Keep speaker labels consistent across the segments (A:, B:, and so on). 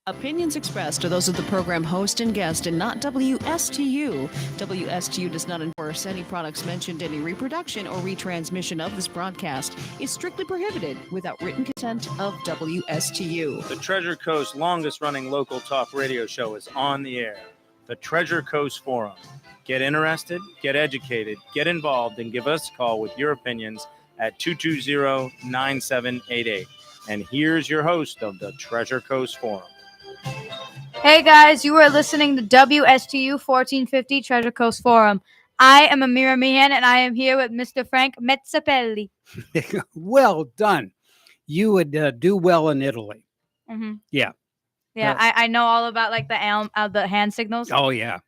A: Opinions expressed are those of the program host and guest and not WSTU. WSTU does not endorse any products mentioned. Any reproduction or retransmission of this broadcast is strictly prohibited without written consent of WSTU.
B: The Treasure Coast longest running local talk radio show is on the air. The Treasure Coast Forum. Get interested, get educated, get involved, and give us a call with your opinions at 220-9788. And here's your host of the Treasure Coast Forum.
C: Hey guys, you are listening to WSTU 1450 Treasure Coast Forum. I am Amira Meehan, and I am here with Mr. Frank Mezzapelli.
D: Well done. You would do well in Italy.
C: Mm-hmm.
D: Yeah.
C: Yeah, I know all about like the hand signals.
D: Oh, yeah.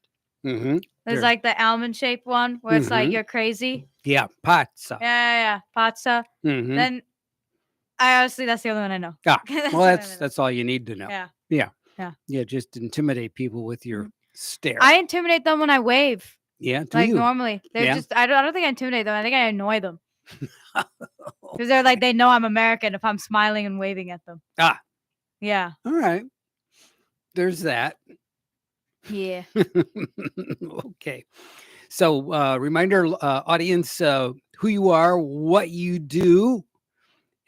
D: Mm-hmm.
C: There's like the almond-shaped one where it's like, you're crazy.
D: Yeah, pazza.
C: Yeah. Pazza.
D: Mm-hmm.
C: Then, that's the only one I know.
D: Ah, well, that's all you need to know.
C: Yeah.
D: Yeah, just intimidate people with your stare.
C: I intimidate them when I wave.
D: Yeah,
C: like normally. They're just, I don't think I intimidate them. I think I annoy them. Because they're like, they know I'm American if I'm smiling and waving at them.
D: Ah.
C: Yeah.
D: All right. There's that.
C: Yeah.
D: Okay. So remind our audience who you are, what you do,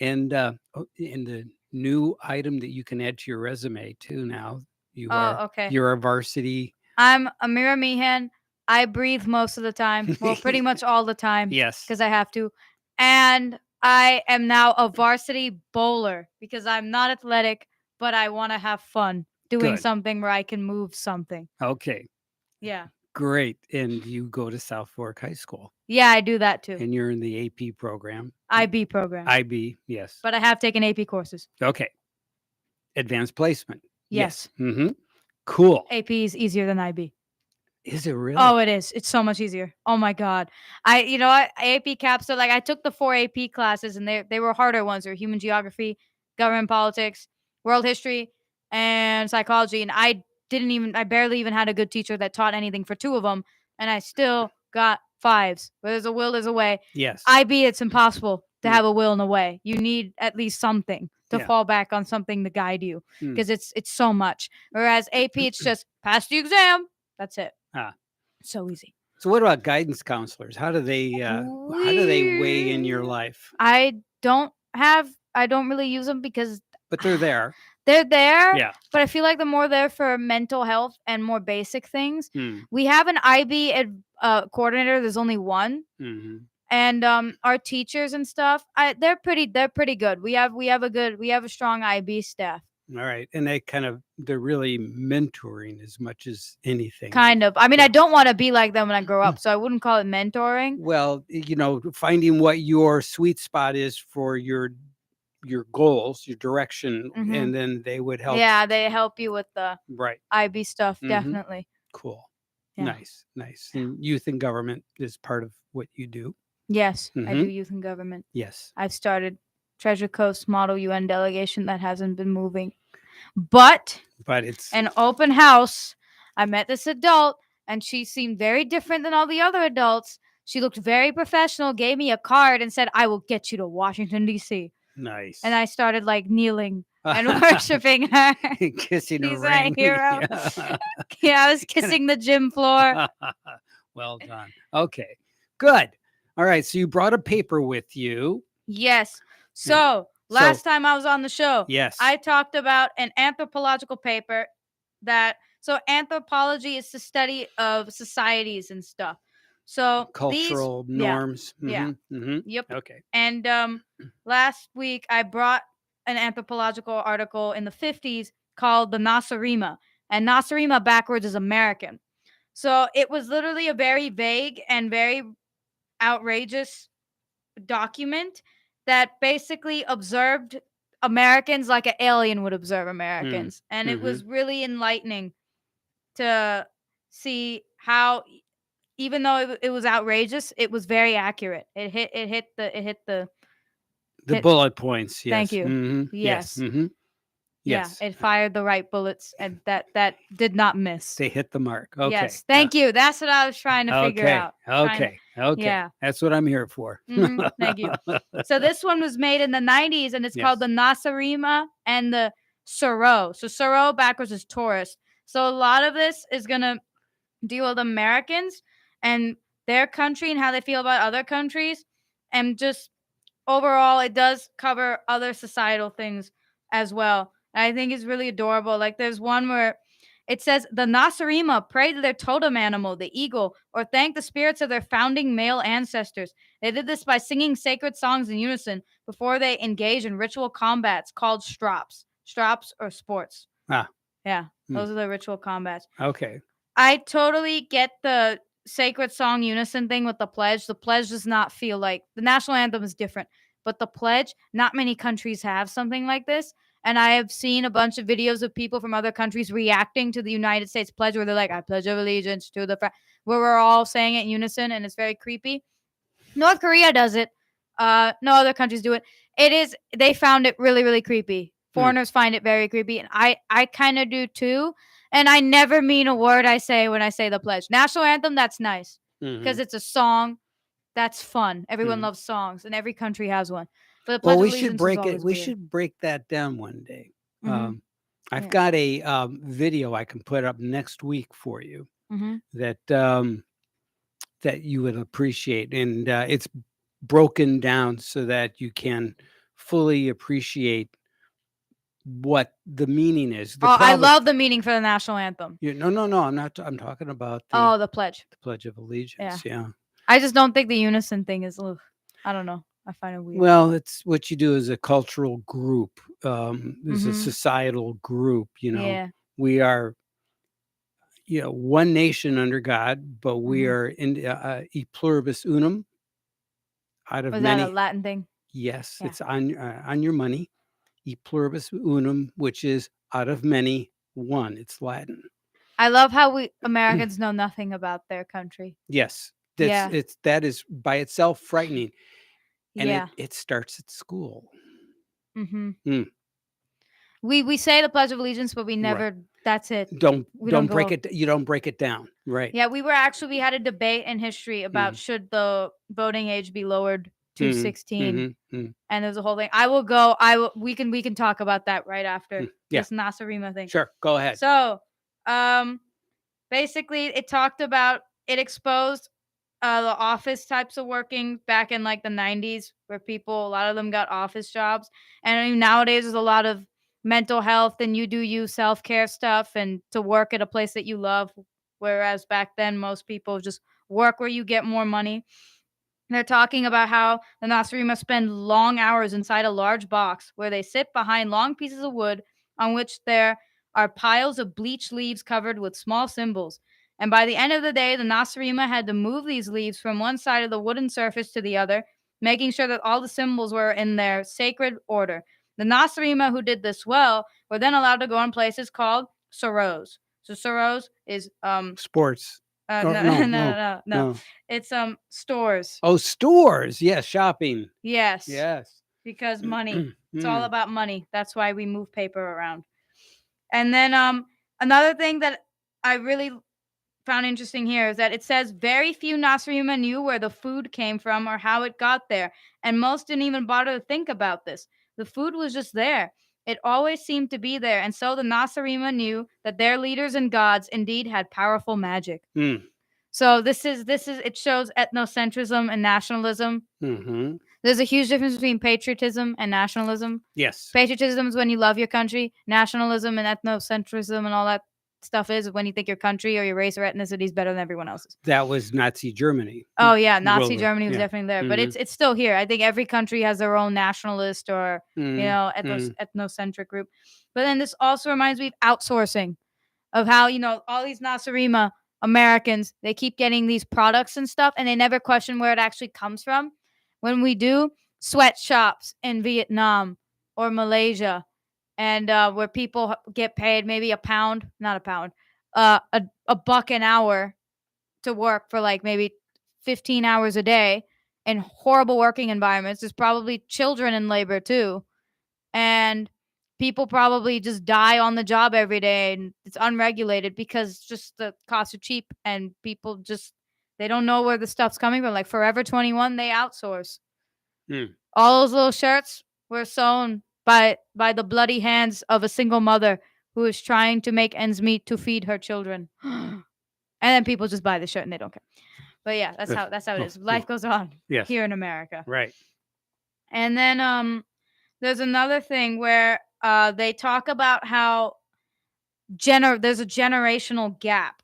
D: and the new item that you can add to your resume too now. You're a varsity.
C: I'm Amira Meehan. I breathe most of the time. Well, pretty much all the time.
D: Yes.
C: Because I have to. And I am now a varsity bowler because I'm not athletic, but I want to have fun doing something where I can move something.
D: Okay.
C: Yeah.
D: Great. And you go to South Fork High School.
C: Yeah, I do that too.
D: And you're in the AP program.
C: IB program.
D: IB, yes.
C: But I have taken AP courses.
D: Okay. Advanced placement.
C: Yes.
D: Mm-hmm. Cool.
C: AP is easier than IB.
D: Is it really?
C: Oh, it is. It's so much easier. Oh my God. AP Caps. So like I took the 4 AP classes and they were harder ones. They were human geography, government politics, world history, and psychology. And I barely even had a good teacher that taught anything for 2 of them. And I still got 5s. Where there's a will, there's a way.
D: Yes.
C: IB, it's impossible to have a will and a way. You need at least something to fall back on, something to guide you, because it's so much. Whereas AP, it's just pass the exam. That's it. So easy.
D: So what about guidance counselors? How do they weigh in your life?
C: I don't really use them because.
D: But they're there.
C: They're there.
D: Yeah.
C: But I feel like they're more there for mental health and more basic things. We have an IB coordinator. There's only one.
D: Mm-hmm.
C: And our teachers and stuff, they're pretty good. We have a strong IB staff.
D: All right. And they're really mentoring as much as anything.
C: Kind of. I mean, I don't want to be like them when I grow up, so I wouldn't call it mentoring.
D: Well, finding what your sweet spot is for your goals, your direction, and then they would help.
C: Yeah, they help you with the IB stuff, definitely.
D: Cool.
C: Yeah.
D: Nice. And youth and government is part of what you do.
C: Yes, I do youth and government.
D: Yes.
C: I've started Treasure Coast Model UN delegation that hasn't been moving. But
D: it's
C: an open house. I met this adult, and she seemed very different than all the other adults. She looked very professional, gave me a card, and said, "I will get you to Washington, D.C."
D: Nice.
C: And I started kneeling and worshiping her.
D: Kissing
C: She's
D: a ring.
C: My hero. Yeah, I was kissing the gym floor.
D: Well done. Okay, good. All right, so you brought a paper with you.
C: Yes. So last time I was on the show, I talked about an anthropological paper so anthropology is the study of societies and stuff. So
D: cultural norms.
C: Yeah.
D: Mm-hmm.
C: Yep.
D: Okay.
C: And last week I brought an anthropological article in the 50s called the Nasarima. And Nasarima backwards is American. So it was literally a very vague and very outrageous document that basically observed Americans like an alien would observe Americans. And it was really enlightening to see how, even though it was outrageous, it was very accurate. It hit the
D: bullet points. Yes.
C: Thank you.
D: Mm-hmm.
C: Yes.
D: Mm-hmm. Yes.
C: Yeah, it fired the right bullets, and that did not miss.
D: They hit the mark. Okay.
C: Yes. Thank you. That's what I was trying to figure out.
D: Okay.
C: Yeah.
D: That's what I'm here for.
C: Thank you. So this one was made in the 90s, and it's called the Nasarima and the Soro. So Soro backwards is tourist. So a lot of this is gonna deal with Americans and their country and how they feel about other countries, and just overall, it does cover other societal things as well. And I think it's really adorable. Like there's one where it says the Nasarima pray to their totem animal, the eagle, or thank the spirits of their founding male ancestors. They did this by singing sacred songs in unison before they engage in ritual combats called strops. Strops or sports.
D: Ah.
C: Yeah,
D: Hmm.
C: those are the ritual combats.
D: Okay.
C: I totally get the sacred song unison thing with the pledge. The pledge does not feel like the national anthem is different, but the pledge, not many countries have something like this. And I have seen a bunch of videos of people from other countries reacting to the United States pledge where they're like, I pledge allegiance to the where we're all saying it in unison, and it's very creepy. North Korea does it. No other countries do it. They found it really, really creepy. Foreigners find it very creepy, and I kind of do too. And I never mean a word I say when I say the pledge. National anthem, that's nice because it's a song. That's fun. Everyone loves songs, and every country has one. But the Pledge
D: Well,
C: of
D: we
C: Allegiance
D: should
C: is
D: break it.
C: always
D: We
C: weird.
D: should break that down one day.
C: Mhm.
D: I've
C: Yeah.
D: got a video I can put up next week for you
C: Mhm.
D: that that you would appreciate, and it's broken down so that you can fully appreciate what the meaning is. The
C: Oh, I
D: problem-
C: love the meaning for the national anthem.
D: No. I'm not. I'm talking about
C: Oh, the pledge.
D: the Pledge of Allegiance. Yeah.
C: I just don't think the unison thing is. Ugh, I don't know. I find it weird.
D: Well, it's what you do as a cultural group, as a
C: Mhm.
D: societal group. You know,
C: Yeah.
D: we are, one nation under God, but we
C: Mhm.
D: are in e pluribus unum. Out of
C: Was that
D: many,
C: a Latin thing?
D: yes,
C: Yeah.
D: it's on your money. E pluribus unum, which is out of many, one. It's Latin.
C: I love how we Americans know nothing about their country.
D: Yes,
C: Yeah.
D: that is by itself frightening, and
C: Yeah.
D: it starts at school.
C: Mhm.
D: Mm.
C: We say the Pledge of Allegiance, but we never. That's it.
D: Don't
C: We don't
D: break
C: go-
D: it. You don't break it down, right?
C: Yeah, we had a debate in history about should the voting age be lowered to 16, and there's a whole thing. We can talk about that right after
D: Yeah.
C: this Nasarima thing.
D: Sure, go ahead.
C: So, basically, it exposed the office types of working back in like the 90s, where a lot of them got office jobs, and I mean, nowadays there's a lot of mental health and you self-care stuff and to work at a place that you love, whereas back then most people just work where you get more money. They're talking about how the Nasarima spend long hours inside a large box where they sit behind long pieces of wood on which there are piles of bleached leaves covered with small symbols. And by the end of the day, the Nasarima had to move these leaves from one side of the wooden surface to the other, making sure that all the symbols were in their sacred order. The Nasarima who did this well were then allowed to go in places called Soros. So Soros is
D: Sports. Or-
C: no. It's stores.
D: Oh, stores. Yes, shopping.
C: Yes.
D: Yes.
C: Because money. It's all about money. That's why we move paper around. And then another thing that I really found interesting here is that it says very few Nasarima knew where the food came from or how it got there, and most didn't even bother to think about this. The food was just there. It always seemed to be there, and so the Nasarima knew that their leaders and gods indeed had powerful magic. So this is it shows ethnocentrism and nationalism. There's a huge difference between patriotism and nationalism.
D: Yes.
C: Patriotism is when you love your country. Nationalism and ethnocentrism and all that stuff is when you think your country or your race or ethnicity is better than everyone else's.
D: That was Nazi Germany.
C: Oh yeah, Nazi
D: Rover.
C: Germany was
D: Yeah.
C: definitely there, but it's still here. I think every country has their own nationalist or ethnocentric group. But then this also reminds me of outsourcing, of how all these Nasarima Americans, they keep getting these products and stuff, and they never question where it actually comes from. When we do, sweatshops in Vietnam or Malaysia, and where people get paid maybe a $1 an hour to work for like maybe 15 hours a day in horrible working environments. There's probably children in labor too. And people probably just die on the job every day, and it's unregulated because just the costs are cheap and people just they don't know where the stuff's coming from. Like Forever 21, they outsource. All those little shirts were sewn by the bloody hands of a single mother who is trying to make ends meet to feed her children. And then people just buy the shirt and they don't care. But yeah, that's how it is. Life goes on
D: Yes.
C: here in America.
D: Right.
C: And then there's another thing where they talk about how there's a generational gap,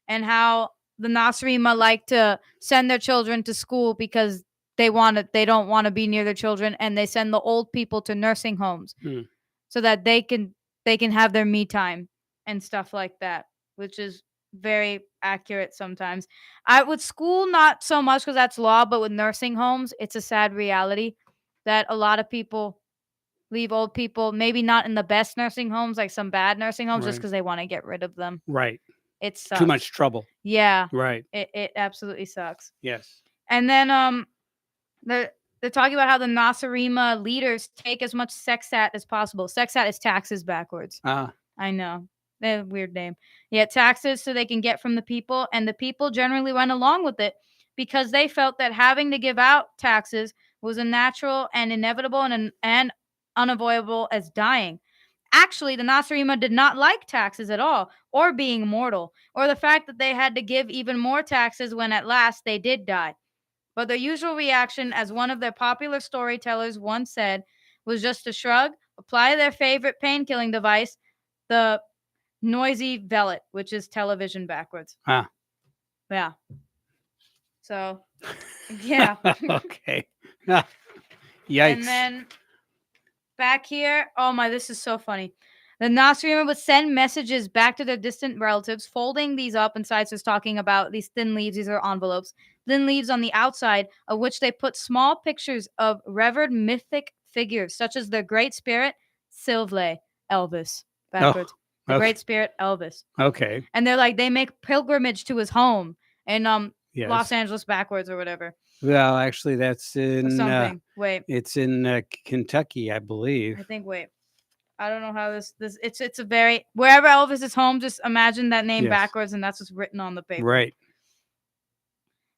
C: and how the Nasrima like to send their children to school because they don't want to be near their children, and they send the old people to nursing homes so that they can have their me time and stuff like that, which is very accurate sometimes. With school, not so much because that's law, but with nursing homes, it's a sad reality that a lot of people leave old people, maybe not in the best nursing homes, like some bad nursing homes, just
D: Right.
C: because they want to get rid of them.
D: Right.
C: It sucks.
D: Too much trouble.
C: Yeah,
D: Right.
C: it absolutely sucks.
D: Yes.
C: And then they're talking about how the Nasrima leaders take as much sexat as possible. Sexat is taxes backwards. I know. They have a weird name. Yeah, taxes so they can get from the people, and the people generally went along with it because they felt that having to give out taxes was a natural and inevitable and unavoidable as dying. Actually, the Nasrima did not like taxes at all, or being mortal, or the fact that they had to give even more taxes when at last they did die. But their usual reaction, as one of their popular storytellers once said, was just to shrug, apply their favorite pain-killing device, the noisy velvet, which is television backwards. Yeah. So, yeah.
D: Okay. Yikes.
C: And then back here, oh my, this is so funny. The Nasrima would send messages back to their distant relatives, folding these up inside. So it's talking about these thin leaves. These are envelopes. Thin leaves on the outside, of which they put small pictures of revered mythic figures, such as their great spirit, Silvley, Elvis, backwards. The
D: okay.
C: great spirit, Elvis.
D: Okay.
C: And they're like, they make pilgrimage to his home in
D: Yes.
C: Los Angeles backwards or whatever.
D: Well, actually, that's
C: Or
D: in
C: something. Wait.
D: it's in Kentucky, I believe.
C: I think, wait. I don't know how this it's a very, wherever Elvis is home, just imagine that name
D: Yes.
C: backwards, and that's what's written on the paper.
D: Right.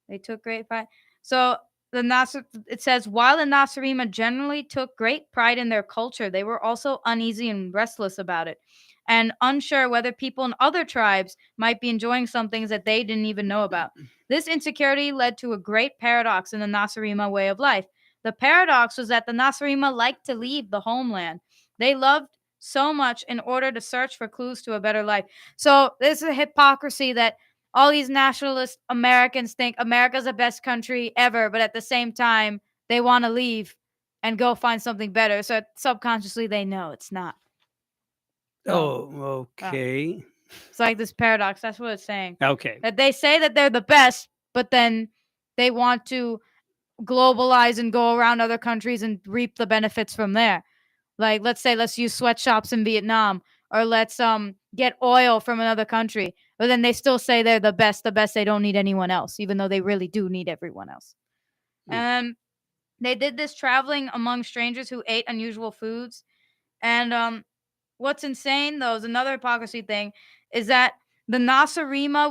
C: They took great pride. So it says, while the Nasrima generally took great pride in their culture, they were also uneasy and restless about it, and unsure whether people in other tribes might be enjoying some things that they didn't even know about. This insecurity led to a great paradox in the Nasrima way of life. The paradox was that the Nasrima liked to leave the homeland. They loved so much in order to search for clues to a better life. So there's a hypocrisy that all these nationalist Americans think America's the best country ever, but at the same time, they want to leave and go find something better. So subconsciously, they know it's not.
D: Oh, okay.
C: It's like this paradox. That's what it's saying.
D: Okay.
C: That they say that they're the best, but then they want to globalize and go around other countries and reap the benefits from there. Like, let's use sweatshops in Vietnam, or let's get oil from another country. But then they still say they're the best. They don't need anyone else, even though they really do need everyone else. And they did this traveling among strangers who ate unusual foods. And what's insane, though, is another hypocrisy thing, is that the Nasrima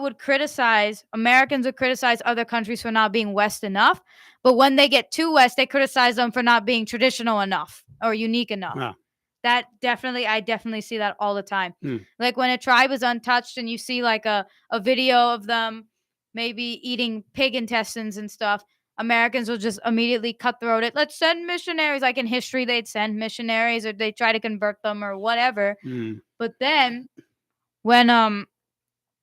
C: Americans would criticize other countries for not being West enough. But when they get too West, they criticize them for not being traditional enough or unique enough. I definitely see that all the time. Like when a tribe is untouched and you see like a video of them maybe eating pig intestines and stuff, Americans will just immediately cutthroat it. Let's send missionaries. Like in history, they'd send missionaries, or they try to convert them or whatever. But then when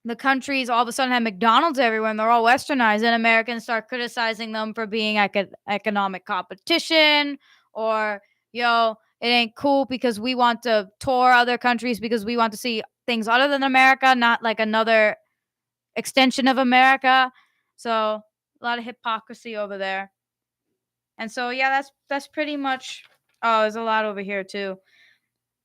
C: the countries all of a sudden have McDonald's everywhere and they're all westernized, and Americans start criticizing them for being economic competition, or it ain't cool because we want to tour other countries because we want to see things other than America, not like another extension of America. So a lot of hypocrisy over there. And so, yeah, that's pretty much. Oh, there's a lot over here too.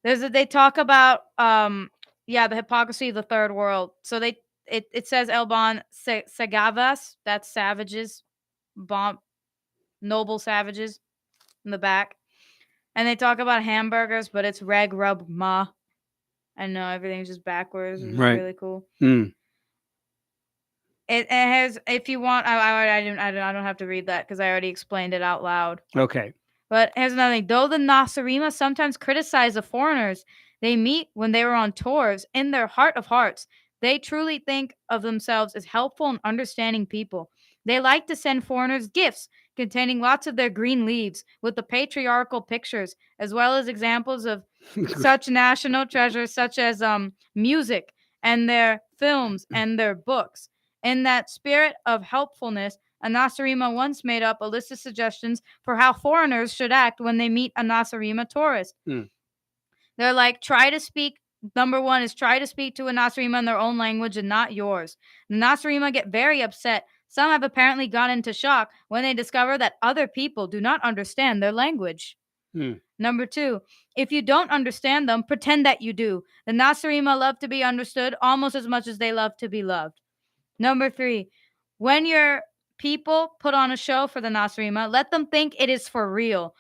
C: They talk about the hypocrisy of the third world. So it says Elbon Sagavas, that's savages, noble savages in the back. And they talk about hamburgers, but it's reg rub ma. I know everything's just backwards. It's really cool. It has, if you want, I don't have to read that because I already explained it out loud.
D: Okay.
C: But here's another thing. Though the Nasarima sometimes criticize the foreigners they meet when they were on tours, in their heart of hearts, they truly think of themselves as helpful and understanding people. They like to send foreigners gifts containing lots of their green leaves with the patriarchal pictures, as well as examples of such national treasures such as music and their films and their books. In that spirit of helpfulness, a Nasarima once made up a list of suggestions for how foreigners should act when they meet a Nasarima tourist.
D: Hmm.
C: They're like, try to speak. Number one is try to speak to a Nasarima in their own language and not yours. The Nasarima get very upset. Some have apparently gone into shock when they discover that other people do not understand their language.
D: Hmm.
C: Number two, if you don't understand them, pretend that you do. The Nasarima love to be understood almost as much as they love to be loved. Number three, when your people put on a show for the Nasarima, let them think it is for real.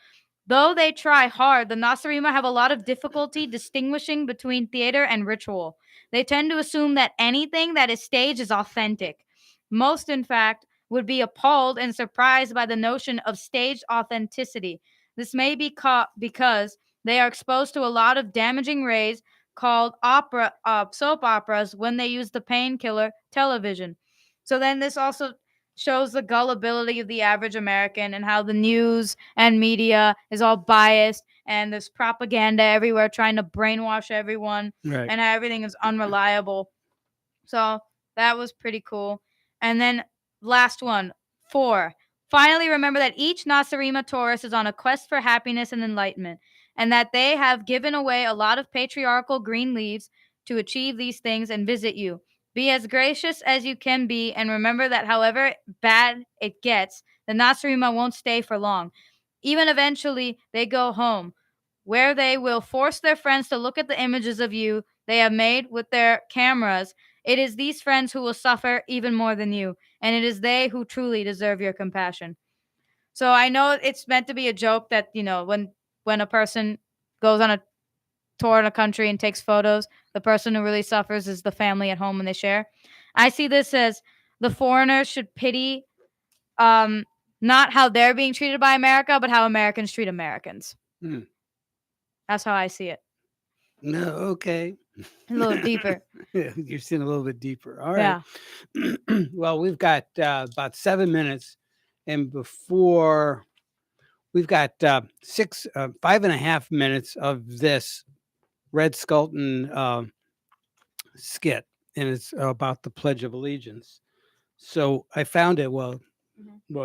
C: Though they try hard, the Nasarima have a lot of difficulty distinguishing between theater and ritual. They tend to assume that anything that is staged is authentic. Most, in fact, would be appalled and surprised by the notion of staged authenticity. This may be because they are exposed to a lot of damaging rays called soap operas when they use the painkiller television. So then this also shows the gullibility of the average American and how the news and media is all biased and there's propaganda everywhere trying to brainwash everyone
D: Right.
C: and how everything is unreliable. So that was pretty cool. And then last one, 4. Finally, remember that each Nasarima tourist is on a quest for happiness and enlightenment, and that they have given away a lot of patriarchal green leaves to achieve these things and visit you. Be as gracious as you can be, and remember that however bad it gets, the Nasarima won't stay for long. Even eventually, they go home, where they will force their friends to look at the images of you they have made with their cameras. It is these friends who will suffer even more than you, and it is they who truly deserve your compassion. So I know it's meant to be a joke that, when a person goes on a tour in a country and takes photos, the person who really suffers is the family at home when they share. I see this as the foreigners should pity not how they're being treated by America, but how Americans treat Americans.
D: Hmm.
C: That's how I see it.
D: No, okay.
C: A little deeper.
D: You're seeing a little bit deeper. All right.
C: Yeah.
D: Well, we've got about 7 minutes, and before we've got 5.5 minutes of this Red Skelton skit, and it's about the Pledge of Allegiance. So I found it while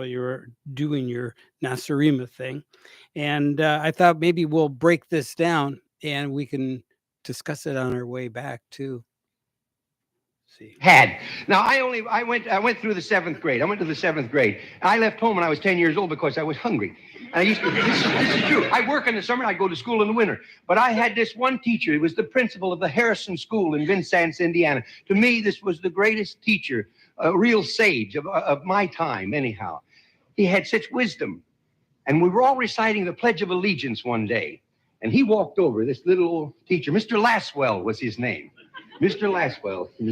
D: you were doing your Nasarima thing, and I thought maybe we'll break this down and we can discuss it on our way back too. See.
E: Now I went through the 7th grade. I went to the 7th grade. I left home when I was 10 years old because I was hungry. And I used to, this is true. I work in the summer and I go to school in the winter. But I had this one teacher. He was the principal of the Harrison School in Vincennes, Indiana. To me, this was the greatest teacher, a real sage of my time, anyhow. He had such wisdom. And we were all reciting the Pledge of Allegiance one day. And he walked over, this little old teacher, Mr. Laswell was his name. Mr. Laswell, and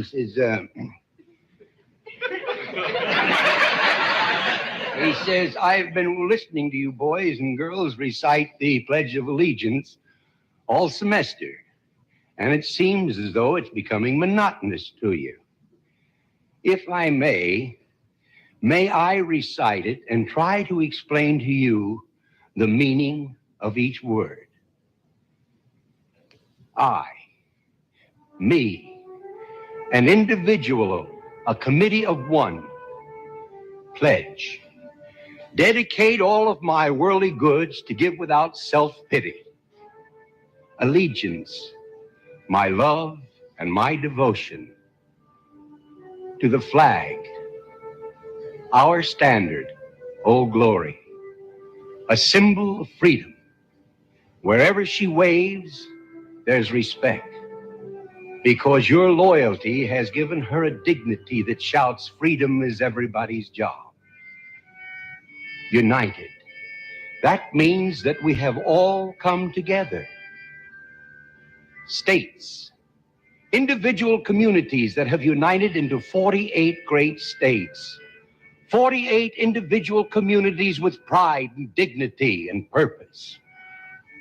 E: he says, I've been listening to you boys and girls recite the Pledge of Allegiance all semester, and it seems as though it's becoming monotonous to you. If I may I recite it and try to explain to you the meaning of each word? I, me, an individual, a committee of one, pledge, dedicate all of my worldly goods to give without self-pity. Allegiance, my love and my devotion to the flag, our standard, Old Glory, a symbol of freedom. Wherever she waves, there's respect, because your loyalty has given her a dignity that shouts, freedom is everybody's job. United. That means that we have all come together. States, individual communities that have united into 48 great states, 48 individual communities with pride and dignity and purpose,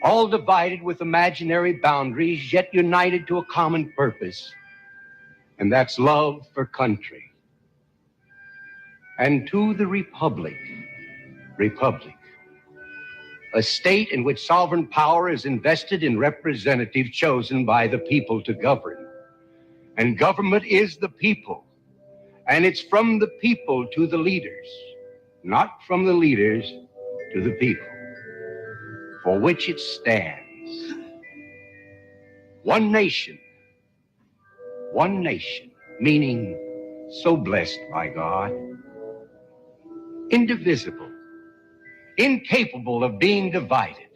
E: all divided with imaginary boundaries, yet united to a common purpose, and that's love for country. And to the republic, a state in which sovereign power is invested in representatives chosen by the people to govern. And government is the people, and it's from the people to the leaders, not from the leaders to the people, for which it stands. One nation, meaning so blessed by God, indivisible, incapable of being divided,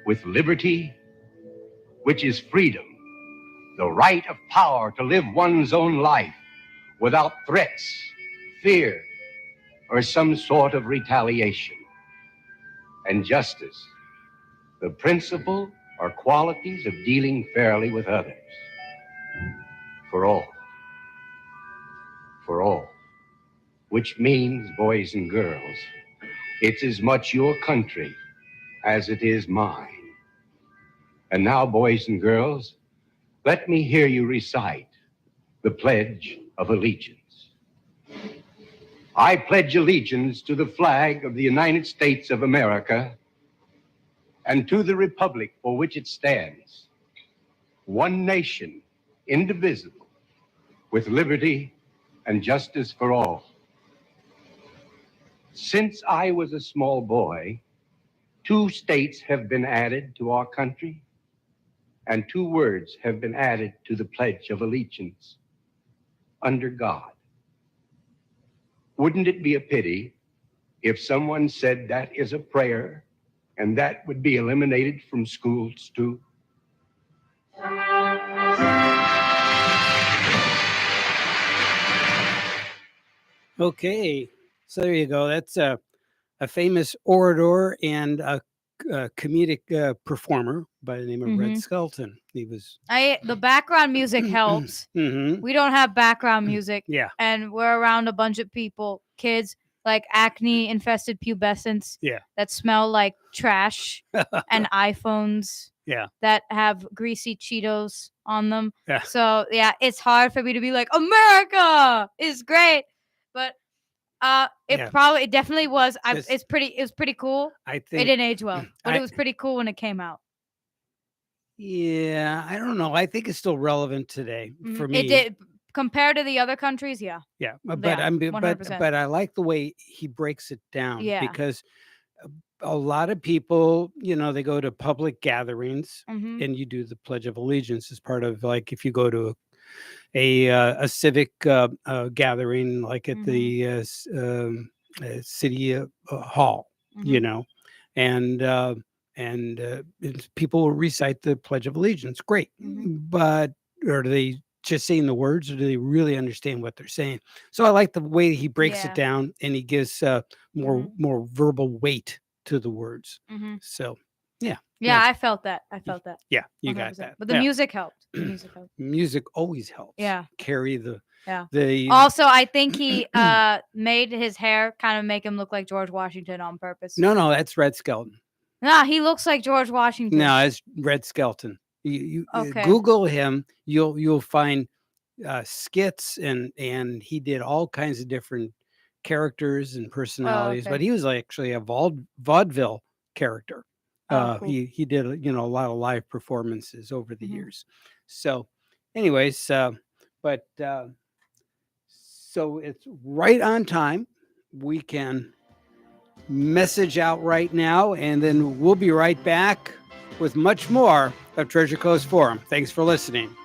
E: with liberty, which is freedom, the right of power to live one's own life without threats, fear, or some sort of retaliation. And justice, the principle or qualities of dealing fairly with others. For all, which means, boys and girls, it's as much your country as it is mine. And now, boys and girls, let me hear you recite the Pledge of Allegiance. I pledge allegiance to the flag of the United States of America and to the republic for which it stands, one nation, indivisible, with liberty and justice for all. Since I was a small boy, 2 states have been added to our country, and 2 words have been added to the Pledge of Allegiance: under God. Wouldn't it be a pity if someone said that is a prayer and that would be eliminated from schools too?
D: Okay, so there you go. That's a famous orator and a comedic performer by the name of Red Skelton. He was.
C: The background music helps.
D: Mhm.
C: We don't have background music.
D: Yeah.
C: And we're around a bunch of people, kids, like acne infested pubescents
D: Yeah.
C: that smell like trash and iPhones
D: Yeah.
C: that have greasy Cheetos on them.
D: Yeah.
C: So yeah, it's hard for me to be like, America is great. But it definitely was.
D: This-
C: It was pretty cool.
D: I
C: It
D: think.
C: didn't age well, but
D: I-
C: it was pretty cool when it came out.
D: Yeah, I don't know. I think it's still relevant today for me.
C: It did compared to the other countries, yeah.
D: Yeah, but
C: Yeah,
D: I'm
C: 100%.
D: but I like the way he breaks it down
C: Yeah.
D: because a lot of people, they go to public gatherings
C: Mhm.
D: and you do the Pledge of Allegiance as part of, like, if you go to a civic gathering, like at the city hall,
C: Mhm.
D: and people will recite the Pledge of Allegiance. Great, but are they just saying the words, or do they really understand what they're saying? So I like the way he breaks
C: Yeah.
D: it down, and he gives more verbal weight to the words.
C: Mhm.
D: So yeah,
C: Yeah, I felt that. I felt that.
D: yeah, you got
C: 100%.
D: that.
C: But the
D: Yeah.
C: music helped. The music helped.
D: Music always helps.
C: Yeah.
D: Carry the
C: Yeah.
D: the
C: Also, I think he made his hair kind of make him look like George Washington on purpose.
D: No, that's Red Skelton.
C: Nah, he looks like George Washington.
D: No, it's Red Skelton. You
C: Okay.
D: Google him, you'll find skits, and he did all kinds of different characters and personalities,
C: okay.
D: but he was actually a vaudeville character.
C: Oh, cool.
D: He did a lot of live performances over the
C: Mhm.
D: years. So anyways, so it's right on time. We can message out right now, and then we'll be right back with much more of Treasure Coast Forum. Thanks for listening.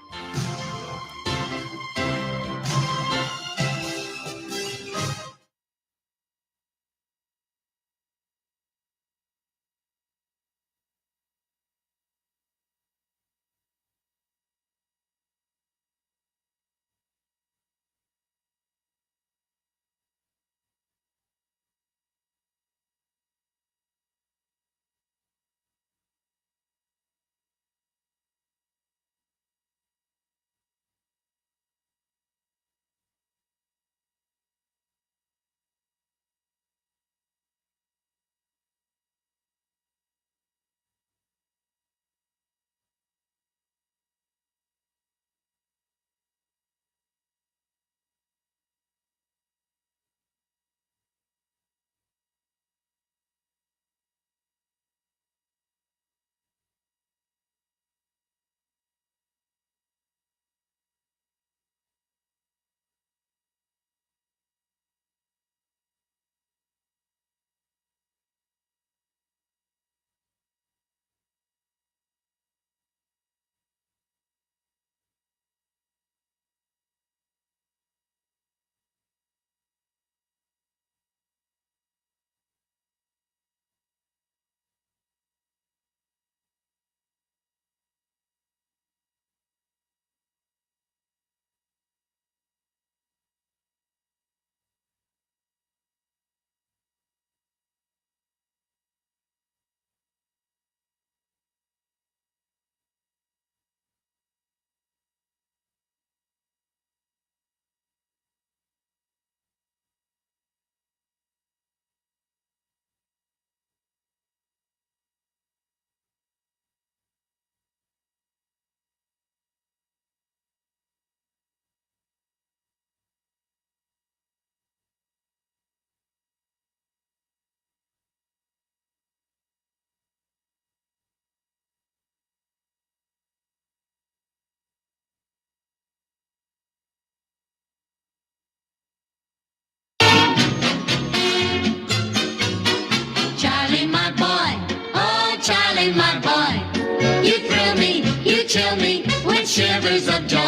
F: chill me with shivers of joy.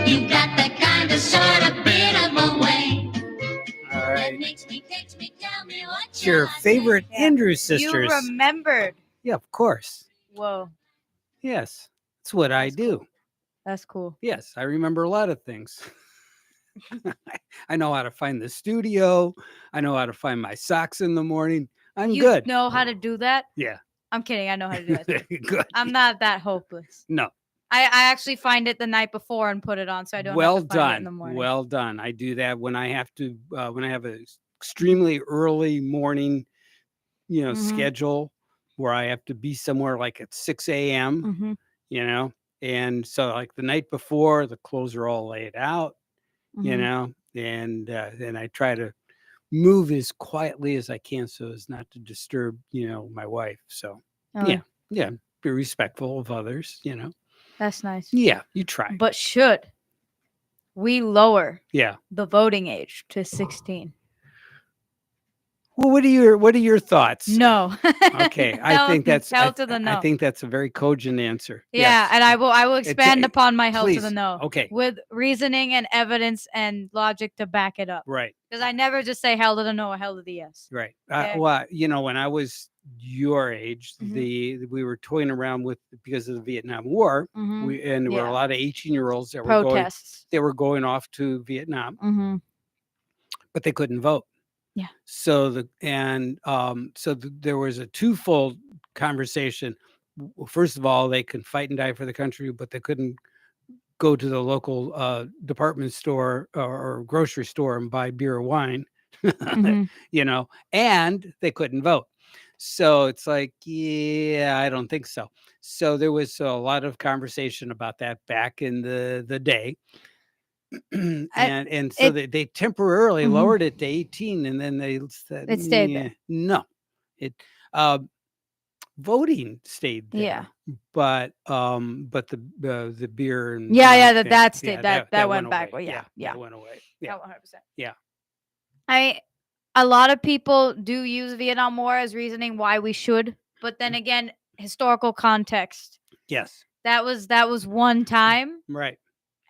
F: You got that kind of sort of bit of a way
D: All
F: that
D: right.
F: makes me, tell me what
D: It's your
F: shall I say?
D: favorite
C: Yeah.
D: Andrews Sisters.
C: You remembered.
D: Yeah, of course.
C: Whoa,
D: Yes. That's what I
C: That's
D: do.
C: cool. that's cool.
D: Yes, I remember a lot of things. I know how to find the studio. I know how to find my socks in the morning. I'm
C: You
D: good.
C: know how to do that?
D: Yeah.
C: I'm kidding. I know how to do that. too.
D: Good.
C: I'm not that hopeless.
D: No.
C: I actually find it the night before and put it on, so I don't
D: Well
C: have to find it in the
D: done.
C: morning.
D: Well done. I do that when I have to when I have a extremely early morning,
C: Mhm.
D: schedule where I have to be somewhere like at 6 a.m.
C: hmm
D: And so like the night before, the clothes are all laid out,
C: Mhm.
D: and then I try to move as quietly as I can so as not to disturb, my wife. So
C: Oh,
D: yeah, yeah, be respectful of others,
C: that's nice.
D: Yeah, you try.
C: But should we lower
D: Yeah.
C: the voting age to 16?
D: Well, what are your thoughts?
C: No.
D: Okay, I think that's
C: hell to the no.
D: I think that's a very cogent answer.
C: Yeah,
D: Yes.
C: and I will expand
D: a-
C: upon my hell to the
D: please.
C: no.
D: Okay.
C: With reasoning and evidence and logic to back it up.
D: Right.
C: Because I never just say hell to the no or hell to the yes.
D: Right.
C: Okay.
D: Well, when I was your age,
C: Mhm.
D: we were toying around with because of the Vietnam War.
C: Mhm.
D: There were
C: Yeah.
D: a lot of 18-year-olds that
C: Protests.
D: were going off to Vietnam,
C: Mm-hmm.
D: but they couldn't vote.
C: Yeah.
D: So there was a twofold conversation. First of all, they can fight and die for the country, but they couldn't go to the local department store or grocery store and buy beer or wine,
C: Mhm.
D: and they couldn't vote. So it's like, yeah, I don't think so. So there was a lot of conversation about that back in the day. and so they temporarily
C: Mhm.
D: lowered it to 18, and then they said
C: It stayed there.
D: no, it voting stayed there.
C: Yeah.
D: But the beer and
C: Yeah,
D: thing,
C: that stayed. That went back.
D: away.
C: Well, yeah.
D: That went away. Yeah.
C: Yeah, 100%.
D: Yeah.
C: A lot of people do use Vietnam War as reasoning why we should, but then again, historical context.
D: Yes.
C: That was one time,
D: Right.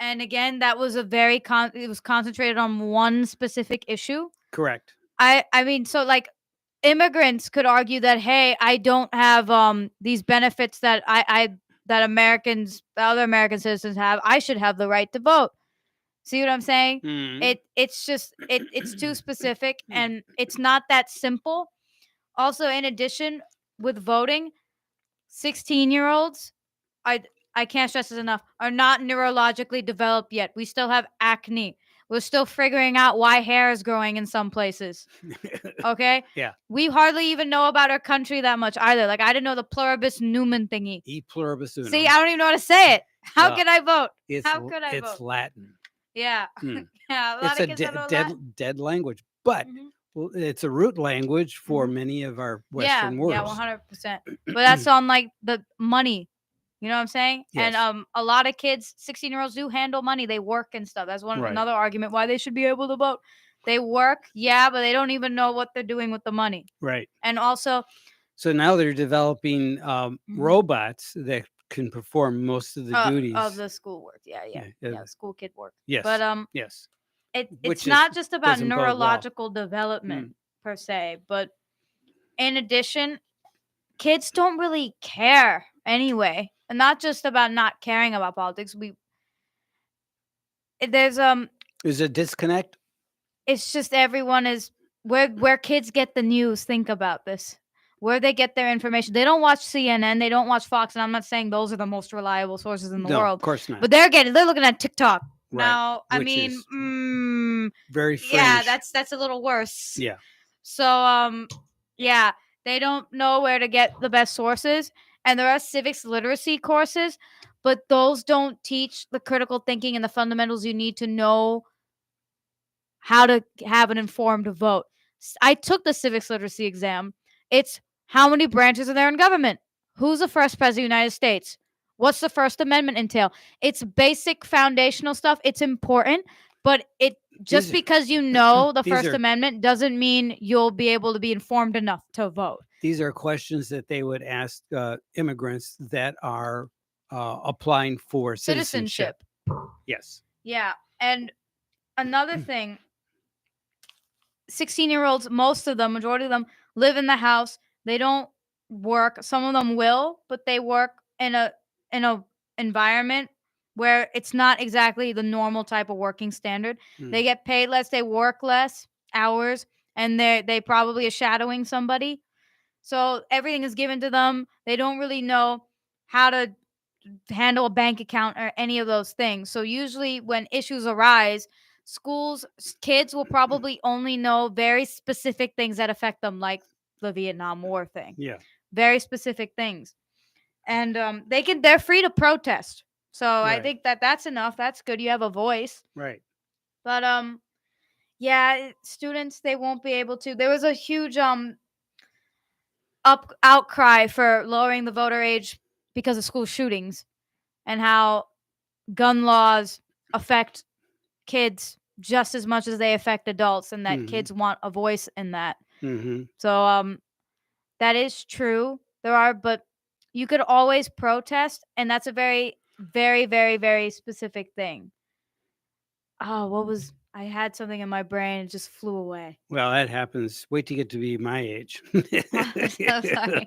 C: and again, that was it was concentrated on one specific issue.
D: Correct.
C: I mean, so like immigrants could argue that, hey, I don't have these benefits that that other American citizens have. I should have the right to vote. See what I'm saying?
D: Mhm.
C: It's too specific and it's not that simple. Also, in addition, with voting, 16-year-olds, I can't stress this enough, are not neurologically developed yet. We still have acne. We're still figuring out why hair is growing in some places. Okay?
D: Yeah.
C: We hardly even know about our country that much either. Like I didn't know the pluribus numen thingy.
D: E pluribus unum.
C: See, I don't even know how to say it. How
D: Well,
C: can I vote?
D: It's
C: How could I
D: it's
C: vote?
D: Latin.
C: Yeah.
D: Hmm.
C: Yeah. A lot
D: It's
C: of
D: a
C: kids don't know that.
D: dead language, but
C: Mhm.
D: well, it's a root language for
C: Mhm.
D: many of our
C: Yeah,
D: Western words.
C: yeah, 100%. But that's on like the money. You know what I'm saying?
D: Yes.
C: And a lot of kids, 16-year-olds do handle money. They work and stuff. That's
D: Right.
C: another argument why they should be able to vote. They work, yeah, but they don't even know what they're doing with the money.
D: Right.
C: And also,
D: So now they're developing robots that can perform most of the duties
C: of the school work. Yeah,
D: Yeah,
C: school kid work.
D: Yes.
C: But
D: yes.
C: it's
D: Which
C: not just about
D: doesn't bode well.
C: neurological development per se, but in addition, kids don't really care anyway, and not just about not caring about politics. There's
D: Is a disconnect?
C: it's just everyone is where kids get the news. Think about this. Where they get their information. They don't watch CNN, they don't watch Fox, and I'm not saying those are the most reliable sources in the
D: No,
C: world.
D: of course not.
C: But they're looking at TikTok.
D: Right,
C: Now, I
D: which
C: mean,
D: is very fringe.
C: yeah, that's a little worse.
D: Yeah.
C: So yeah, they don't know where to get the best sources, and there are civics literacy courses, but those don't teach the critical thinking and the fundamentals you need to know how to have an informed vote. I took the civics literacy exam. It's how many branches are there in government? Who's the first president of the United States? What's the First Amendment entail? It's basic foundational stuff. It's important, but just because you know the First Amendment doesn't mean you'll be able to be informed enough to vote.
D: These are questions that they would ask immigrants that are applying for citizenship.
C: Citizenship.
D: Yes.
C: Yeah. And another thing, 16-year-olds, most of them, majority of them, live in the house. They don't work. Some of them will, but they work in a environment where it's not exactly the normal type of working standard.
D: Mm.
C: They get paid less, they work less hours, and they probably are shadowing somebody. So everything is given to them. They don't really know how to handle a bank account or any of those things. So usually when issues arise, kids will probably only know very specific things that affect them, like the Vietnam War thing.
D: Yeah.
C: Very specific things. And they're free to protest. So I
D: Right.
C: think that's enough. That's good. You have a voice.
D: Right.
C: But yeah, students, they won't be able to. There was a huge outcry for lowering the voter age because of school shootings and how gun laws affect kids just as much as they affect adults, and that
D: Mhm.
C: kids want a voice in that.
D: Mm-hmm.
C: So that is true. But you could always protest, and that's a very, very, very, very specific thing. Oh, I had something in my brain, it just flew away.
D: Well, that happens. Wait to get to be my age.
C: I'm so sorry.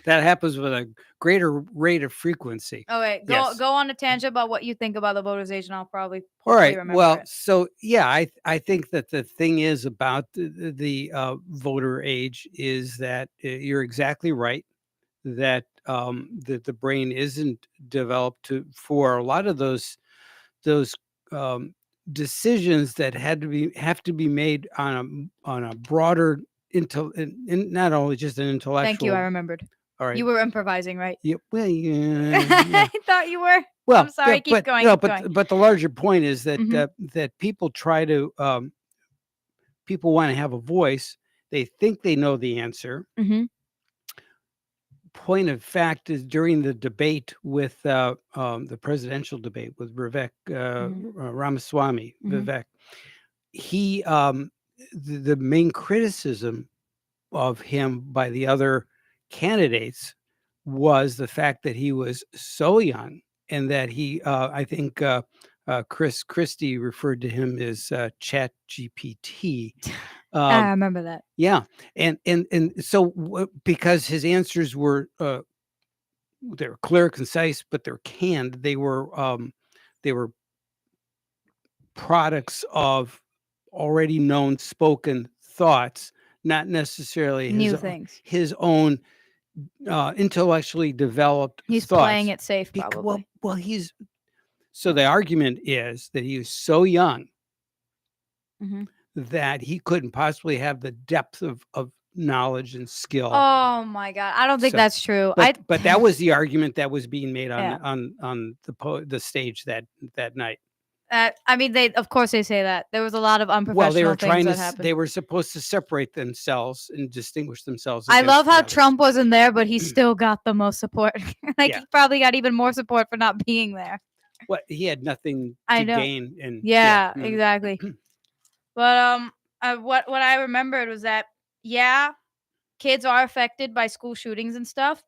D: That happens with a greater rate of frequency.
C: Oh wait,
D: Yes.
C: go on a tangent about what you think about the voterization. I'll probably
D: All right.
C: remember
D: Well,
C: it.
D: so yeah, I think that the thing is about the voter age is that you're exactly right that that the brain isn't developed for a lot of those um, decisions that have to be made on a broader not only just an intellectual.
C: Thank you, I remembered.
D: All right.
C: You were improvising, right?
D: Yeah, well, yeah.
C: I thought you were.
D: Well,
C: I'm sorry, keep
D: but,
C: going,
D: No,
C: keep
D: but
C: going.
D: but the larger point is that
C: Mhm.
D: That people try to people want to have a voice. They think they know the answer.
C: Mhm.
D: Point of fact is during the debate with the presidential debate with Vivek Ramaswamy,
C: Mhm.
D: Vivek, he the main criticism of him by the other candidates was the fact that he was so young and that he I think Chris Christie referred to him as Chat GPT.
C: I remember that.
D: Yeah, and so because his answers were they were clear, concise, but they're canned. They were products of already known spoken thoughts, not necessarily
C: New things.
D: his own intellectually developed
C: He's
D: thoughts.
C: playing it safe, probably.
D: Well, he's so the argument is that he was so young
C: Mhm.
D: that he couldn't possibly have the depth of knowledge and skill.
C: Oh my god, I don't think
D: So-
C: that's true.
D: But that was the argument that was being made
C: Yeah.
D: on the stage that night.
C: I mean, of course they say that. There was a lot of unprofessional
D: Well, they were
C: things
D: trying
C: that
D: to.
C: happened.
D: They were supposed to separate themselves and distinguish themselves.
C: I
D: against
C: love
D: the
C: how
D: others.
C: Trump wasn't there, but he still got the most support. Like
D: Yeah.
C: he probably got even more support for not being there.
D: What he had nothing
C: I
D: to
C: know.
D: gain, and
C: Yeah,
D: mhm.
C: exactly. But what I remembered was that kids are affected by school shootings and stuff,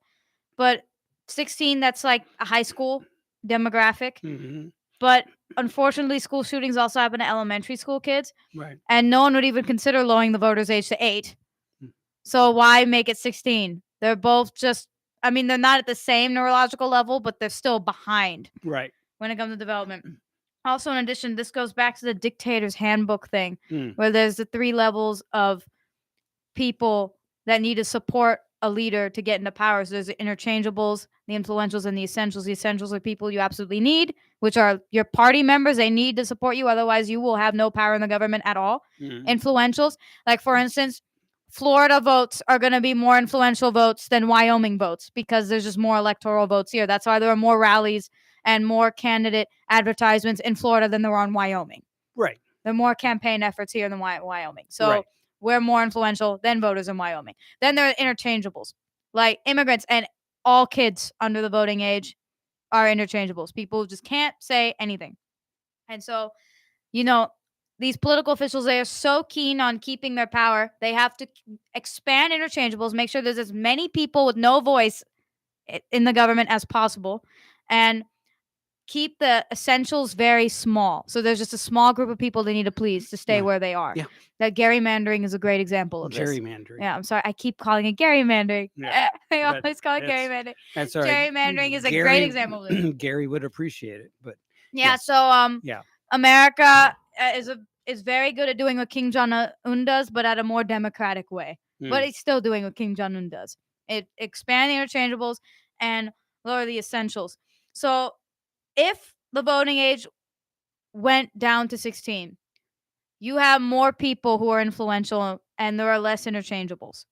C: but 16, that's like a high school demographic.
D: Mhm.
C: But unfortunately, school shootings also happen to elementary school kids,
D: Right.
C: and no one would even consider lowering the voters' age to 8.
D: Mm.
C: So why make it 16? They're both just, I mean, they're not at the same neurological level, but they're still behind
D: Right.
C: when it comes to development. Also, in addition, this goes back to the dictator's handbook thing,
D: Mm.
C: where there's the 3 levels of people that need to support a leader to get into power. So there's the interchangeables, the influentials, and the essentials. The essentials are people you absolutely need, which are your party members. They need to support you. Otherwise, you will have no power in the government at all.
D: Mhm.
C: Influentials, like for instance, Florida votes are going to be more influential votes than Wyoming votes because there's just more electoral votes here. That's why there are more rallies and more candidate advertisements in Florida than there are in Wyoming.
D: Right.
C: There are more campaign efforts here than Wyoming. So
D: Right.
C: we're more influential than voters in Wyoming. Then there are interchangeables, like immigrants, and all kids under the voting age are interchangeables. People just can't say anything. And so, these political officials, they are so keen on keeping their power. They have to expand interchangeables, make sure there's as many people with no voice in the government as possible. and keep the essentials very small. So there's just a small group of people they need to please to stay
D: Right.
C: where they are.
D: Yeah.
C: That gerrymandering is a great example of this.
D: Gerrymandering.
C: Yeah, I'm sorry. I keep calling it gerrymandering.
D: Yeah,
C: I
D: but
C: always call it
D: it's-
C: gerrymandering.
D: That's all right.
C: Gerrymandering is a
D: Gary-
C: great example of it.
D: Gary would appreciate it, but
C: Yeah,
D: yeah.
C: so
D: Yeah.
C: America is very good at doing what Kim Jong-un does, but at a more democratic way. But
D: Mm.
C: it's still doing what Kim Jong-un does. It expand the interchangeables and lower the essentials. So if the voting age went down to 16, you have more people who are influential and there are less interchangeables.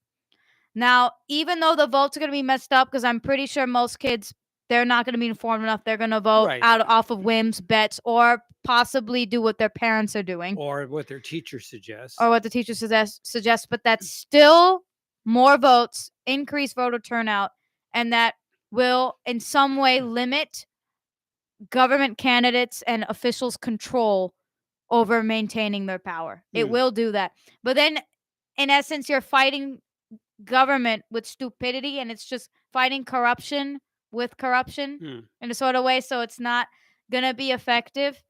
C: Now, even though the votes are going to be messed up, because I'm pretty sure most kids, they're not going to be informed enough. They're going to vote
D: Right.
C: out off of whims, bets, or possibly do what their parents are doing
D: Or what their teacher suggests.
C: or what the teacher suggests. But that's still more votes, increase voter turnout, and that will in some way limit government candidates and officials' control over maintaining their power. It
D: Mm.
C: will do that. But then, in essence, you're fighting government with stupidity, and it's just fighting corruption with corruption
D: Mm.
C: in a sort of way. So it's not gonna be effective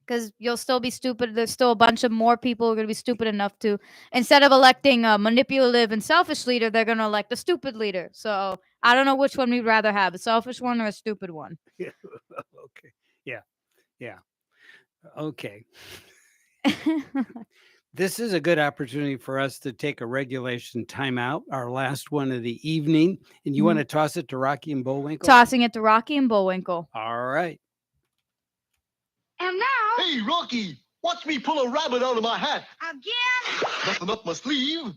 C: because you'll still be stupid. There's still a bunch of more people who are gonna be stupid enough to, instead of electing a manipulative and selfish leader, they're gonna elect a stupid leader. So I don't know which one we'd rather have, a selfish one or a stupid one.
D: Okay. Yeah. Yeah. Okay. This is a good opportunity for us to take a regulation timeout, our last one of the evening. And you want to toss it to Rocky and Bullwinkle?
C: Tossing it to Rocky and Bullwinkle.
D: All right.
G: And now,
H: Hey, Rocky, watch me pull a rabbit out of my hat.
G: again,
H: Nothing up my sleeve.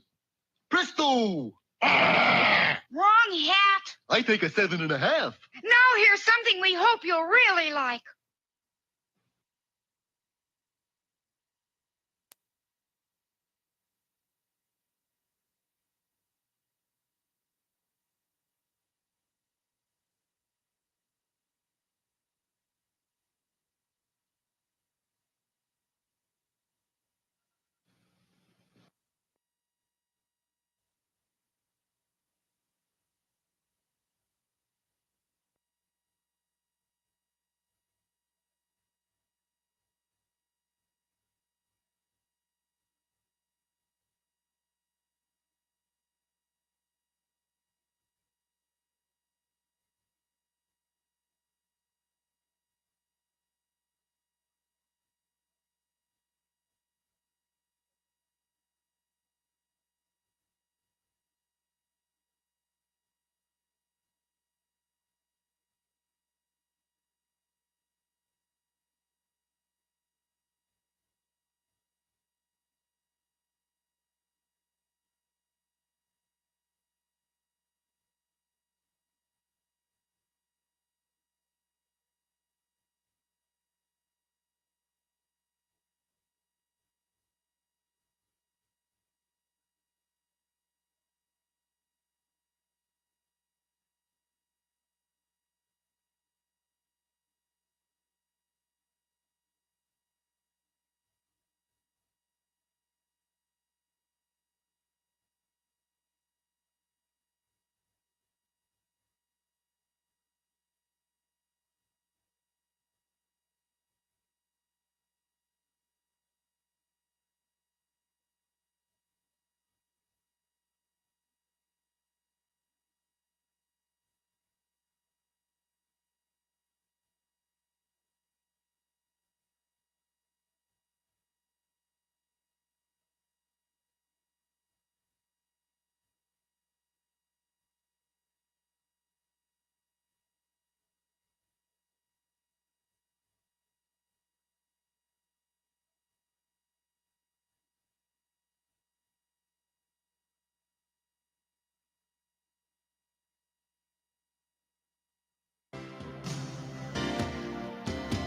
H: Presto!
G: wrong hat.
H: I take a 7.5.
G: Now here's something we hope you'll really like.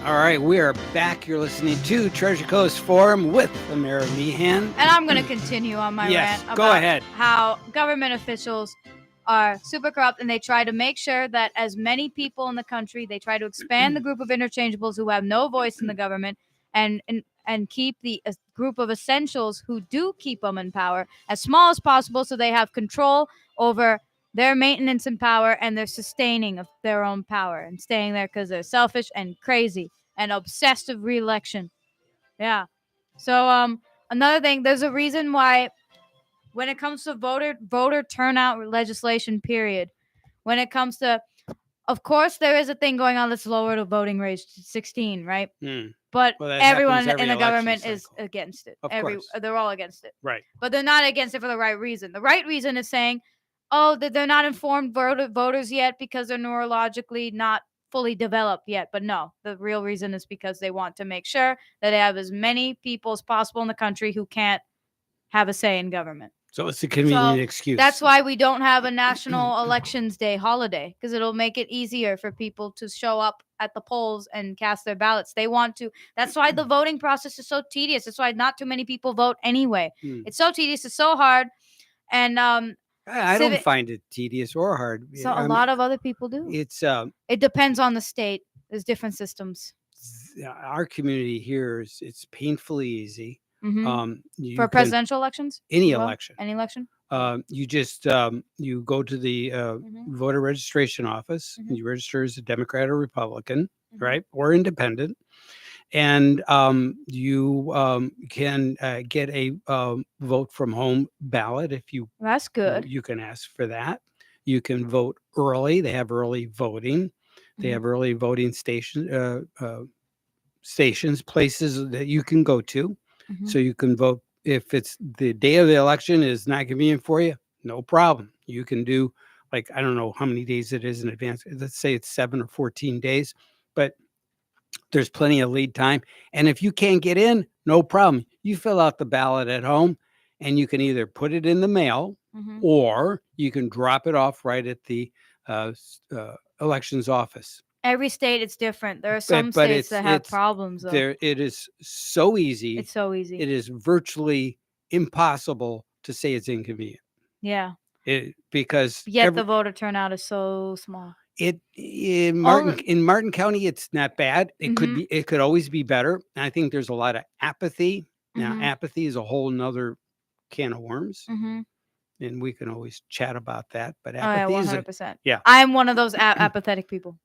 D: All right. We are back. You're listening to Treasure Coast Forum with Amira Meehan.
C: And I'm going to continue on my
D: Yes,
C: rant
D: go
C: about
D: ahead.
C: how government officials are super corrupt and they try to make sure that as many people in the country, they try to expand the group of interchangeables who have no voice in the government and keep the group of essentials who do keep them in power as small as possible so they have control over their maintenance and power and their sustaining of their own power and staying there because they're selfish and crazy and obsessed with re-election. Yeah. So another thing, there's a reason why when it comes to voter turnout legislation, period, when it comes to, of course, there is a thing going on. Let's lower the voting age to 16, right?
D: Hmm.
C: But
D: Well, that happens
C: everyone
D: every
C: in the
D: election
C: government is
D: cycle.
C: against it.
D: Of
C: Every
D: course.
C: they're all against it.
D: Right.
C: But they're not against it for the right reason. The right reason is saying, oh, that they're not informed voters yet because they're neurologically not fully developed yet. But no, the real reason is because they want to make sure that they have as many people as possible in the country who can't have a say in government.
D: So it's a convenient
C: So
D: excuse.
C: that's why we don't have a national elections day holiday, because it'll make it easier for people to show up at the polls and cast their ballots. They want to. That's why the voting process is so tedious. That's why not too many people vote anyway.
D: Hmm.
C: It's so tedious. It's so hard. And
D: I don't
C: civic-
D: find it tedious or hard.
C: so a lot of other people do.
D: It's
C: It depends on the state. There's different systems.
D: our community here is it's painfully easy.
C: Mhm.
D: You
C: For
D: can-
C: presidential elections?
D: any
C: as well?
D: election.
C: Any election?
D: You just you go to the voter registration office.
C: Mhm.
D: You register as a Democrat or Republican,
C: Mhm.
D: right, or independent, and you can get a vote from home ballot if you
C: That's good.
D: you can ask for that. You can vote early. They have early voting. They
C: Mhm.
D: have early voting stations, places that you can go to.
C: Mhm.
D: So you can vote if it's the day of the election is not convenient for you, no problem. You can do like, I don't know how many days it is in advance. Let's say it's 7 or 14 days, but there's plenty of lead time. And if you can't get in, no problem. You fill out the ballot at home and you can either put it in the mail
C: Mhm.
D: or you can drop it off right at the elections office.
C: Every state it's different. There are some
D: but
C: states that have
D: it's-
C: problems though.
D: There, it is so easy.
C: It's so easy.
D: It is virtually impossible to say it's inconvenient.
C: Yeah.
D: Because
C: Yet the voter turnout is so small.
D: in Martin County, it's not bad. It could
C: Mhm.
D: be. It could always be better. And I think there's a lot of apathy. Now,
C: Mhm.
D: apathy is a whole nother can of worms,
C: Mhm.
D: and we can always chat about that. But
C: Oh yeah,
D: apathy is
C: 100%.
D: yeah.
C: I'm one of those apathetic people.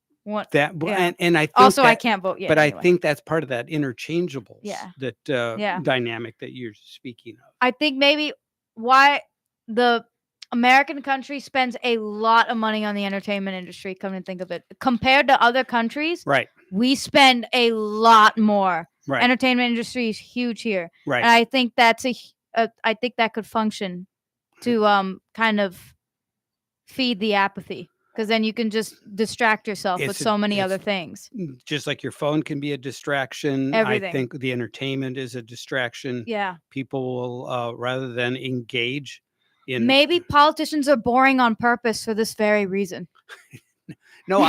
D: that.
C: Yeah.
D: And I think
C: Also, I
D: that-
C: can't vote yet.
D: But
C: anyway.
D: I think that's part of that interchangeables.
C: Yeah.
D: That
C: Yeah.
D: dynamic that you're speaking of.
C: I think maybe why the American country spends a lot of money on the entertainment industry, come to think of it. Compared to other countries,
D: Right.
C: we spend a lot more.
D: Right.
C: Entertainment industry is huge here.
D: Right.
C: And I think that's I think that could function to kind of feed the apathy, because then you can just distract yourself with
D: It's a-
C: so many other
D: it's-
C: things.
D: Just like your phone can be a distraction,
C: Everything.
D: I think the entertainment is a distraction.
C: Yeah.
D: People will rather than engage in.
C: Maybe politicians are boring on purpose for this very reason.
D: No,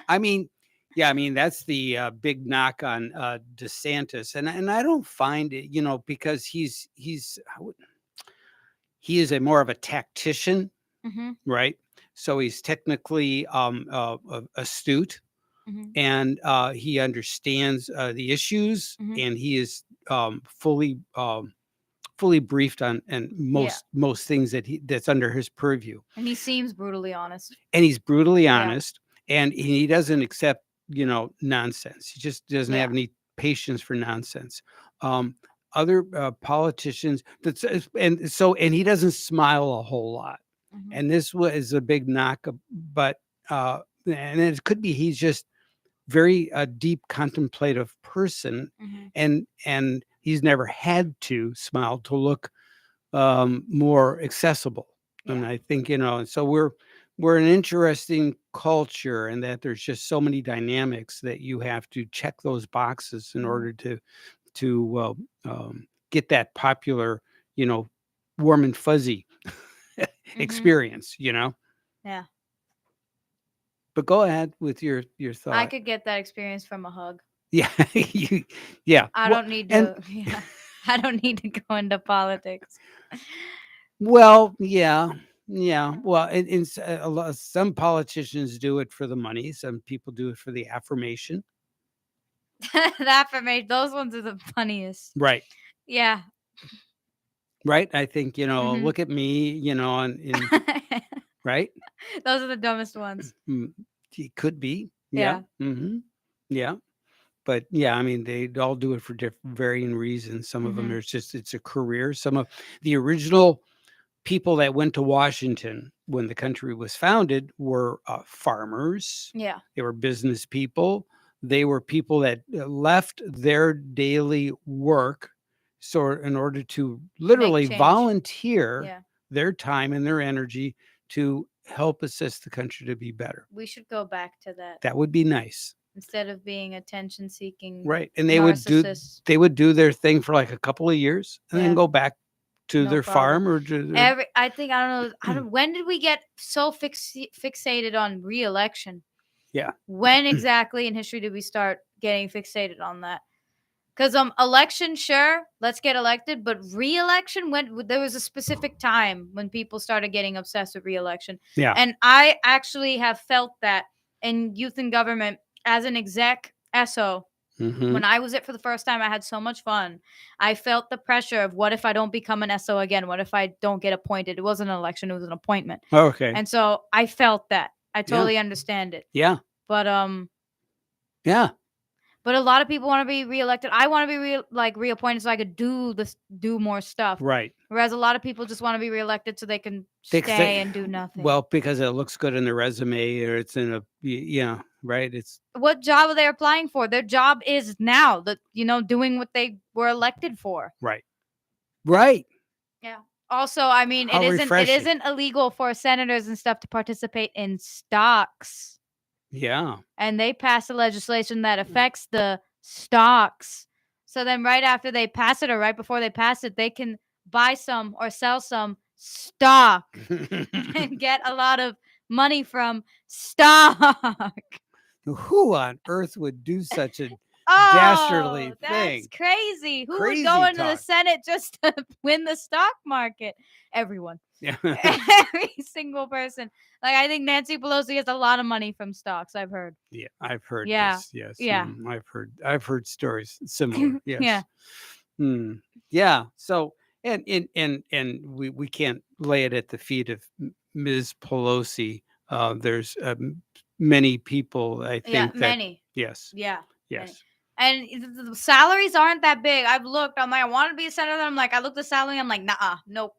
D: I mean, yeah, I mean that's the big knock on DeSantis, and I don't find it, because he is more of a tactician,
C: Mhm.
D: right? So he's technically astute,
C: Mhm.
D: and he understands the issues,
C: Mhm.
D: and he is fully briefed on and most things that's under his purview,
C: And he seems brutally honest.
D: and he's brutally
C: Yeah.
D: honest, and he doesn't accept nonsense. He just doesn't have
C: Yeah.
D: any patience for nonsense. Other politicians and he doesn't smile a whole lot.
C: Mhm.
D: And this was a big knock, but and it could be he's just very deep contemplative person,
C: Mhm.
D: and he's never had to smile to look more accessible. And
C: Yeah.
D: I think and so we're an interesting culture, and that there's just so many dynamics that you have to check those boxes in
C: Mhm.
D: order to get that popular, warm and fuzzy experience,
C: Yeah.
D: But go ahead with your thought.
C: I could get that experience from a hug.
D: Yeah, yeah.
C: I
D: Well,
C: don't need
D: and-
C: to. Yeah, I don't need to go into politics.
D: Well, yeah. Well, some politicians do it for the money. Some people do it for the affirmation.
C: That for me, those ones are the funniest.
D: Right.
C: Yeah.
D: Right. I think
C: Mhm.
D: look at me. And right?
C: Those are the dumbest ones.
D: It could be. Yeah. Yeah. But yeah, I mean, they all do it for varying reasons. Some of them, it's a career. Some of the original people that went to Washington when the country was founded were farmers.
C: Yeah.
D: They were business people. They were people that left their daily work in order to literally
C: change.
D: volunteer
C: Yeah.
D: their time and their energy to help assist the country to be better.
C: We should go back to that
D: That would be nice.
C: instead of being attention seeking.
D: Right. And they would do their thing for like a couple of years and then go back to
C: No
D: their
C: problem.
D: farm or to their,
C: I think I don't know. When did we get so fixated on re-election?
D: Yeah.
C: When exactly in history did we start getting fixated on that? Because election, sure, let's get elected, but re-election, when there was a specific time when people started getting obsessed with re-election.
D: Yeah.
C: And I actually have felt that in youth and government as an exec SO. When I was it for the first time, I had so much fun. I felt the pressure of what if I don't become an SO again? What if I don't get appointed? It wasn't an election, it was an appointment.
D: Okay.
C: And so I felt that. I totally understand it.
D: Yeah.
C: But
D: Yeah.
C: but a lot of people want to be reelected. I want to be reappointed so I could do more stuff.
D: Right.
C: Whereas a lot of people just want to be reelected so they can
D: Because
C: stay and do nothing.
D: Well, because it looks good in the resume or it's in right. It's
C: what job are they applying for? Their job is now doing what they were elected for.
D: right. Right.
C: Yeah. Also, I mean,
D: How
C: it
D: refreshing.
C: isn't illegal for senators and stuff to participate in stocks.
D: Yeah.
C: And they passed a legislation that affects the stocks. So then right after they pass it or right before they pass it, they can buy some or sell some stock and get a lot of money from stock.
D: Who on earth would do such a
C: Oh,
D: dastardly
C: that's
D: thing?
C: crazy. Who
D: Crazy
C: would go into the
D: talk.
C: Senate just to win the stock market? Everyone.
D: Yeah.
C: Every single person. Like, I think Nancy Pelosi gets a lot of money from stocks, I've heard.
D: Yeah, I've heard
C: Yeah.
D: this. Yes.
C: Yeah.
D: I've heard stories similar. Yes.
C: Yeah.
D: Yeah. So and we can't lay it at the feet of Ms. Pelosi. There's many people, I think.
C: Yeah,
D: that,
C: many.
D: Yes.
C: Yeah.
D: Yes.
C: And the salaries aren't that big. I've looked. I'm like, I want to be a senator. I'm like, I looked at the salary. I'm like, nah, nope.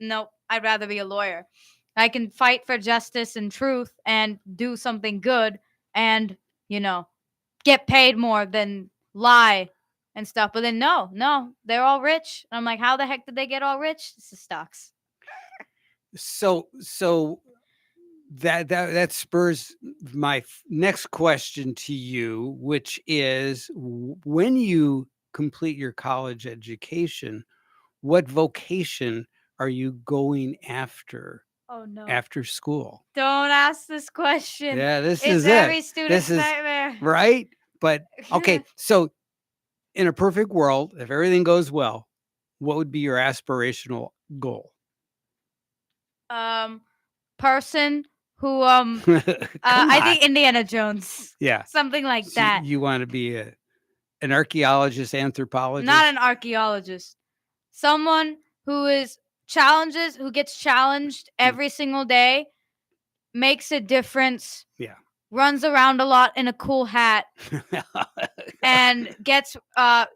C: Nope. I'd rather be a lawyer. I can fight for justice and truth and do something good and, get paid more than lie and stuff. But then no, they're all rich. I'm like, how the heck did they get all rich? This is stocks.
D: So that spurs my next question to you, which is when you complete your college education, what vocation are you going after?
C: Oh no.
D: After school?
C: Don't ask this question.
D: Yeah, this
C: It's
D: is
C: every
D: it.
C: student's nightmare.
D: Right? But okay, so in a perfect world, if everything goes well, what would be your aspirational goal?
C: Person who I think Indiana Jones.
D: Yeah.
C: Something like
D: So
C: that.
D: you want to be an archaeologist, anthropologist?
C: Not an archaeologist. Someone who gets challenged every single day, makes a difference.
D: Yeah.
C: Runs around a lot in a cool hat and gets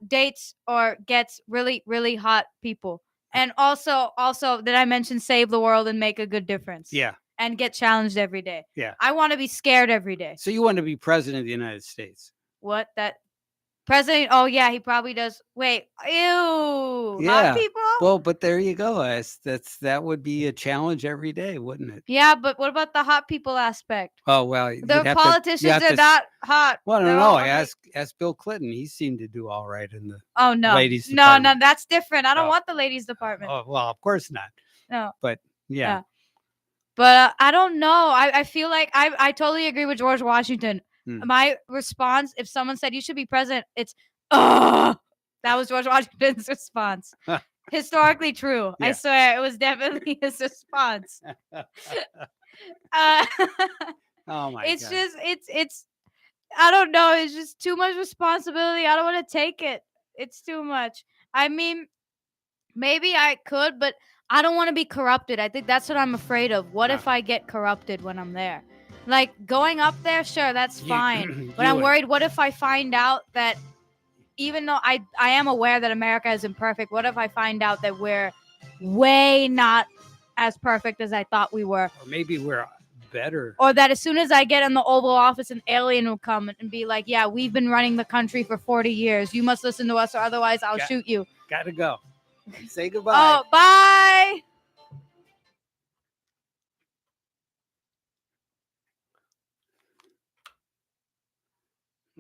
C: dates or gets really, really hot people. And also did I mention save the world and make a good difference?
D: Yeah.
C: And get challenged every day.
D: Yeah.
C: I want to be scared every day.
D: So you want to be president of the United States?
C: What? That president? Oh yeah, he probably does. Wait, ew.
D: Yeah.
C: Hot people?
D: Well, but there you go. That would be a challenge every day, wouldn't it?
C: Yeah, but what about the hot people aspect?
D: Oh well,
C: The politicians are not hot.
D: Well,
C: They're
D: no.
C: all
D: I
C: like-
D: asked Bill Clinton. He seemed to do all right in the.
C: Oh no,
D: ladies
C: no,
D: department.
C: that's different. I don't
D: Oh.
C: want the ladies department.
D: Oh well, of course not.
C: No,
D: But yeah.
C: but I don't know. I feel like I totally agree with George Washington. My response, if someone said you should be president, it's that was George Washington's response. Historically true. I
D: Yeah.
C: swear it was definitely his response.
D: Oh my
C: It's
D: God.
C: just it's I don't know, it's just too much responsibility. I don't want to take it. It's too much. I mean, maybe I could, but I don't want to be corrupted. I think that's what I'm afraid of. What
D: Ah.
C: if I get corrupted when I'm there? Like going up there, sure, that's
D: You-
C: fine. But
D: you
C: I'm
D: would-
C: worried, what if I find out that even though I am aware that America is imperfect, what if I find out that we're way not as perfect as I thought we were?
D: Or maybe we're better.
C: Or that as soon as I get in the Oval Office, an alien will come and be like, yeah, we've been running the country for 40 years. You must listen to us or otherwise I'll
D: Got-
C: shoot you.
D: Gotta go. Say goodbye.
C: Oh, bye.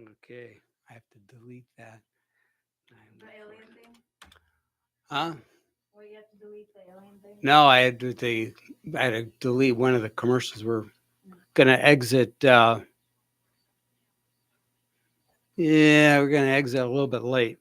D: Okay, I have to delete that. Huh?
C: Or you have to delete the alien thing?
D: No, I had to delete one of the commercials. We're gonna exit. Yeah, we're gonna exit a little bit late.